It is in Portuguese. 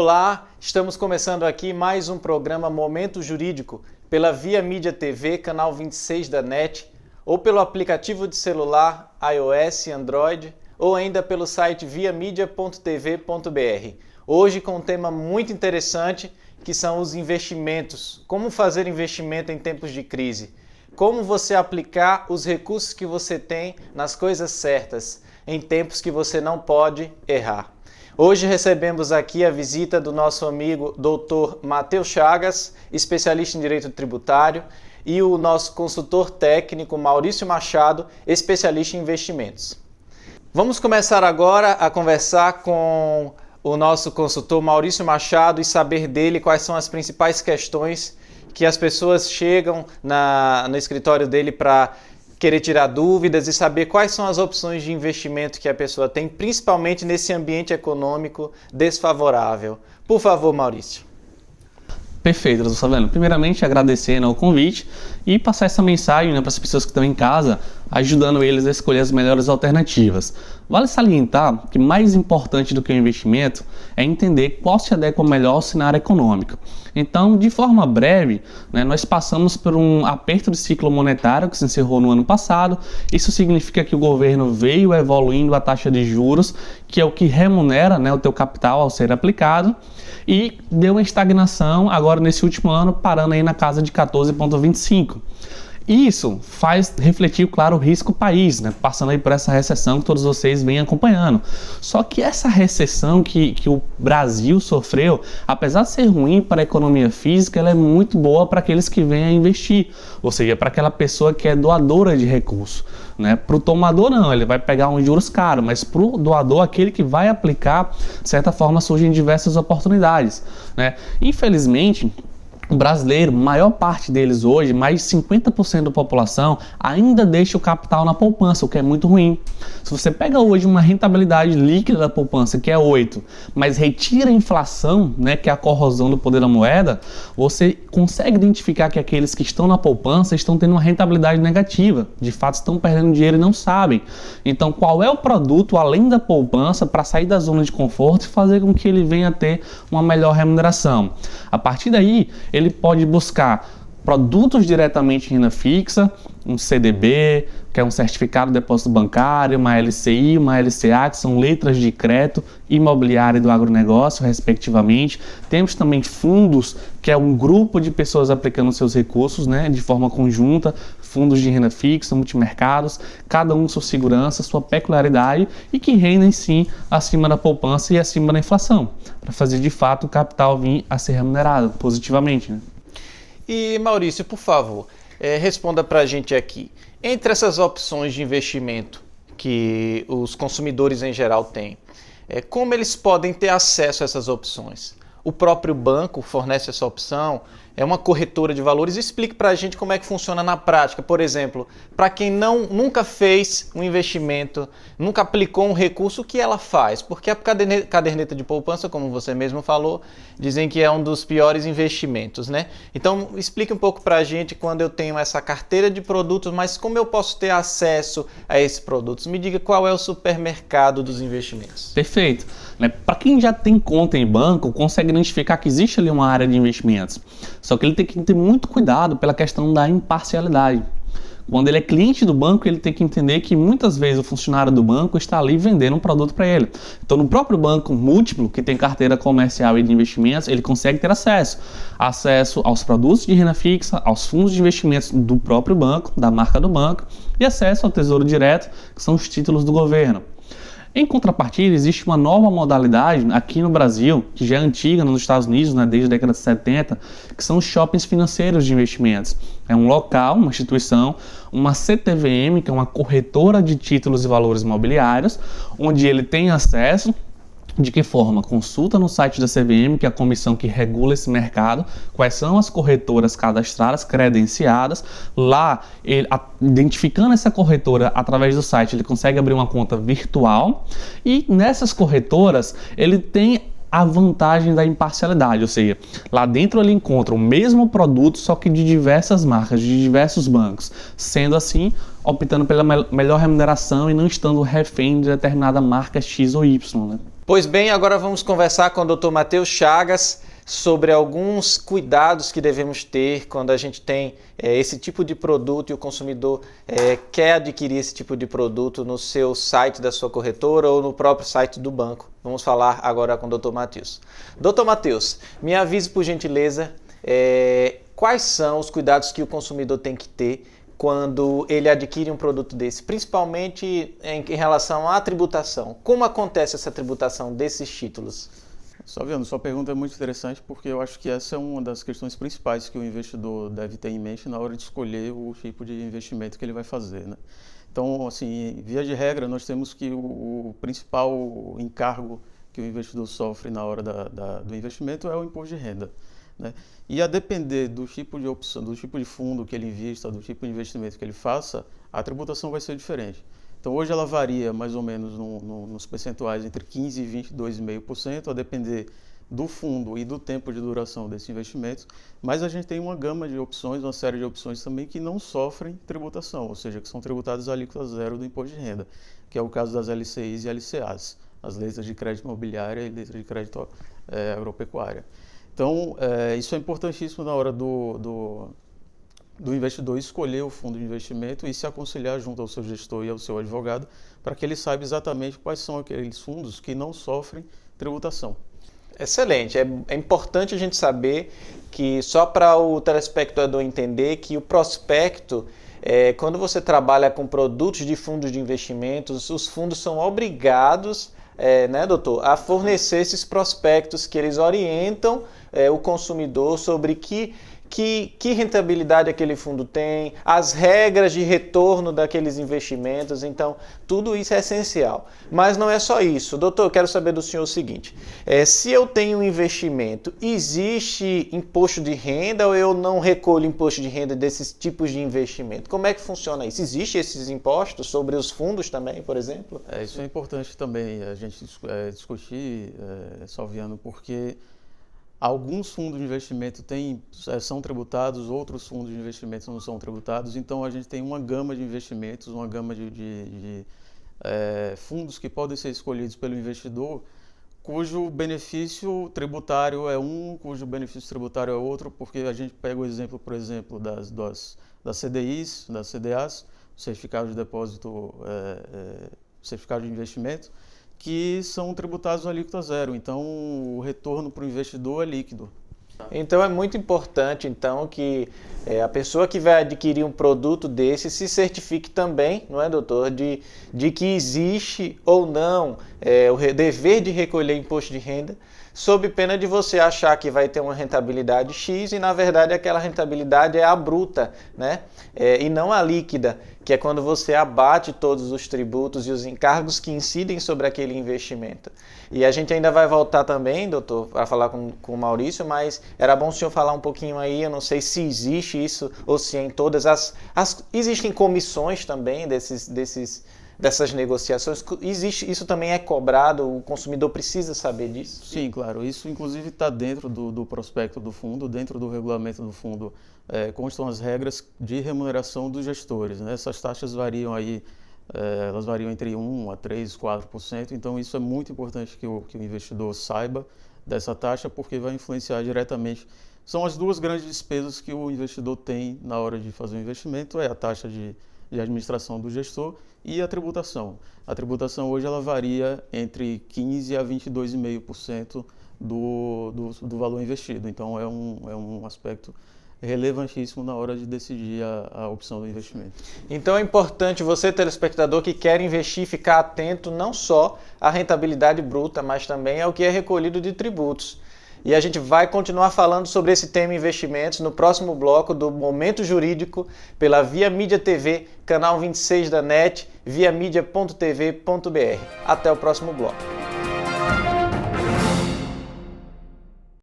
Olá, estamos começando aqui mais um programa Momento Jurídico pela Via Mídia TV, canal 26 da NET, ou pelo aplicativo de celular iOS e Android, ou ainda pelo site viamedia.tv.br. Hoje com um tema muito interessante, que são os investimentos. Como fazer investimento em tempos de crise? Como você aplicar os recursos que você tem nas coisas certas, em tempos que você não pode errar. Hoje recebemos aqui a visita do nosso amigo Dr. Matheus Chagas, especialista em Direito Tributário, e o nosso consultor técnico Maurício Machado, especialista em investimentos. Vamos começar agora a conversar com o nosso consultor Maurício Machado e saber dele quais são as principais questões que as pessoas chegam no escritório dele para querer tirar dúvidas e saber quais são as opções de investimento que a pessoa tem, principalmente nesse ambiente econômico desfavorável. Por favor, Maurício. Perfeito, doutor Saviano. Primeiramente, agradecendo ao convite e passar essa mensagem para as pessoas que estão em casa, ajudando eles a escolher as melhores alternativas. Vale salientar que mais importante do que o investimento é entender qual se adequa melhor ao cenário econômico. Então, de forma breve, nós passamos por um aperto de ciclo monetário que se encerrou no ano passado. Isso significa que o governo veio evoluindo a taxa de juros, que é o que remunera o teu capital ao ser aplicado, e deu uma estagnação agora nesse último ano, parando aí na casa de 14,25. Isso faz refletir, claro, o risco país, passando aí por essa recessão que todos vocês vêm acompanhando. Só que essa recessão que o Brasil sofreu, apesar de ser ruim para a economia física, ela é muito boa para aqueles que vêm a investir, ou seja, para aquela pessoa que é doadora de recursos. Para o tomador não, ele vai pegar uns juros caros, mas para o doador, aquele que vai aplicar, de certa forma surgem diversas oportunidades. Infelizmente, o brasileiro, maior parte deles hoje, mais de 50% da população, ainda deixa o capital na poupança, o que é muito ruim. Se você pega hoje uma rentabilidade líquida da poupança, que é 8, mas retira a inflação, que é a corrosão do poder da moeda, você consegue identificar que aqueles que estão na poupança estão tendo uma rentabilidade negativa. De fato, estão perdendo dinheiro e não sabem. Então, qual é o produto, além da poupança, para sair da zona de conforto e fazer com que ele venha a ter uma melhor remuneração? A partir daí, ele pode buscar produtos diretamente em renda fixa, um CDB, que é um certificado de depósito bancário, uma LCI, uma LCA, que são letras de crédito, imobiliário e do agronegócio, respectivamente. Temos também fundos, que é um grupo de pessoas aplicando seus recursos, de forma conjunta, fundos de renda fixa, multimercados, cada um sua segurança, sua peculiaridade e que rendem sim acima da poupança e acima da inflação, para fazer de fato o capital vir a ser remunerado positivamente. E Maurício, por favor, responda para a gente aqui, entre essas opções de investimento que os consumidores em geral têm, como eles podem ter acesso a essas opções? O próprio banco fornece essa opção? É uma corretora de valores? Explique para a gente como é que funciona na prática. Por exemplo, para quem nunca fez um investimento, nunca aplicou um recurso, o que ela faz? Porque a caderneta de poupança, como você mesmo falou, dizem que é um dos piores investimentos, Então, explique um pouco para a gente quando eu tenho essa carteira de produtos, mas como eu posso ter acesso a esses produtos? Me diga qual é o supermercado dos investimentos. Perfeito. Para quem já tem conta em banco, consegue identificar que existe ali uma área de investimentos. Só que ele tem que ter muito cuidado pela questão da imparcialidade. Quando ele é cliente do banco, ele tem que entender que muitas vezes o funcionário do banco está ali vendendo um produto para ele. Então, no próprio banco múltiplo, que tem carteira comercial e de investimentos, ele consegue ter acesso aos produtos de renda fixa, aos fundos de investimentos do próprio banco, da marca do banco, e acesso ao Tesouro Direto, que são os títulos do governo. Em contrapartida, existe uma nova modalidade aqui no Brasil, que já é antiga nos Estados Unidos, desde a década de 70, que são os shoppings financeiros de investimentos. É um local, uma instituição, uma CTVM, que é uma corretora de títulos e valores imobiliários, onde ele tem acesso. De que forma? Consulta no site da CVM, que é a comissão que regula esse mercado, quais são as corretoras cadastradas, credenciadas. Lá, identificando essa corretora através do site, ele consegue abrir uma conta virtual e nessas corretoras ele tem a vantagem da imparcialidade, ou seja, lá dentro ele encontra o mesmo produto, só que de diversas marcas, de diversos bancos, sendo assim, optando pela melhor remuneração e não estando refém de determinada marca X ou Y. Pois bem, agora vamos conversar com o Dr. Matheus Chagas sobre alguns cuidados que devemos ter quando a gente tem esse tipo de produto e o consumidor quer adquirir esse tipo de produto no seu site da sua corretora ou no próprio site do banco. Vamos falar agora com o Dr. Matheus. Dr. Matheus, me avise por gentileza quais são os cuidados que o consumidor tem que ter quando ele adquire um produto desse, principalmente em relação à tributação. Como acontece essa tributação desses títulos? Saviano, sua pergunta é muito interessante porque eu acho que essa é uma das questões principais que o investidor deve ter em mente na hora de escolher o tipo de investimento que ele vai fazer, né? Então, assim, via de regra, nós temos que o principal encargo que o investidor sofre na hora do investimento é o imposto de renda, né? E a depender do tipo de opção, do tipo de fundo que ele invista, do tipo de investimento que ele faça, a tributação vai ser diferente. Então hoje ela varia mais ou menos nos percentuais entre 15% e 22,5%, a depender do fundo e do tempo de duração desse investimento, mas a gente tem uma gama de opções, uma série de opções também que não sofrem tributação, ou seja, que são tributadas a alíquota zero do imposto de renda, que é o caso das LCIs e LCAs, as letras de crédito imobiliária e letras de crédito agropecuária. Então, isso é importantíssimo na hora do investidor escolher o fundo de investimento e se aconselhar junto ao seu gestor e ao seu advogado para que ele saiba exatamente quais são aqueles fundos que não sofrem tributação. Excelente. É importante a gente saber que, só para o telespectador entender, que o prospecto, quando você trabalha com produtos de fundos de investimentos, os fundos são obrigados, né, doutor, a fornecer esses prospectos que eles orientam o consumidor sobre que rentabilidade aquele fundo tem, as regras de retorno daqueles investimentos. Então, tudo isso é essencial. Mas não é só isso. Doutor, eu quero saber do senhor o seguinte, se eu tenho um investimento, existe imposto de renda ou eu não recolho imposto de renda desses tipos de investimento? Como é que funciona isso? Existem esses impostos sobre os fundos também, por exemplo? Isso é importante também a gente discutir, Salviano, porque alguns fundos de investimento são tributados, outros fundos de investimento não são tributados, então a gente tem uma gama de investimentos, uma gama de fundos que podem ser escolhidos pelo investidor, cujo benefício tributário é um, cujo benefício tributário é outro, porque a gente pega o exemplo, por exemplo, das CDIs, das CDAs, certificado de depósito, certificado de investimento, que são tributados a alíquota zero, então o retorno para o investidor é líquido. Então é muito importante que a pessoa que vai adquirir um produto desse se certifique também, não é, doutor, de que existe ou não o dever de recolher imposto de renda, sob pena de você achar que vai ter uma rentabilidade X e, na verdade, aquela rentabilidade é a bruta, né? E não a líquida, que é quando você abate todos os tributos e os encargos que incidem sobre aquele investimento. E a gente ainda vai voltar também, doutor, para falar com o Maurício, mas era bom o senhor falar um pouquinho aí, eu não sei se existe isso ou se em todas existem comissões também dessas negociações. Isso também é cobrado, o consumidor precisa saber disso? Sim, claro. Isso inclusive está dentro do prospecto do fundo, dentro do regulamento do fundo constam as regras de remuneração dos gestores, né? Essas taxas variam aí, elas variam entre 1% a 3%, 4%, então isso é muito importante que o investidor saiba dessa taxa, porque vai influenciar diretamente. São as duas grandes despesas que o investidor tem na hora de fazer o investimento, é a taxa de administração do gestor e a tributação. A tributação hoje ela varia entre 15% a 22,5% do valor investido. Então é um aspecto relevantíssimo na hora de decidir a opção do investimento. Então é importante você, telespectador, que quer investir, ficar atento não só à rentabilidade bruta, mas também ao que é recolhido de tributos. E a gente vai continuar falando sobre esse tema investimentos no próximo bloco do Momento Jurídico pela Via Mídia TV, canal 26 da NET, viamídia.tv.br. Até o próximo bloco.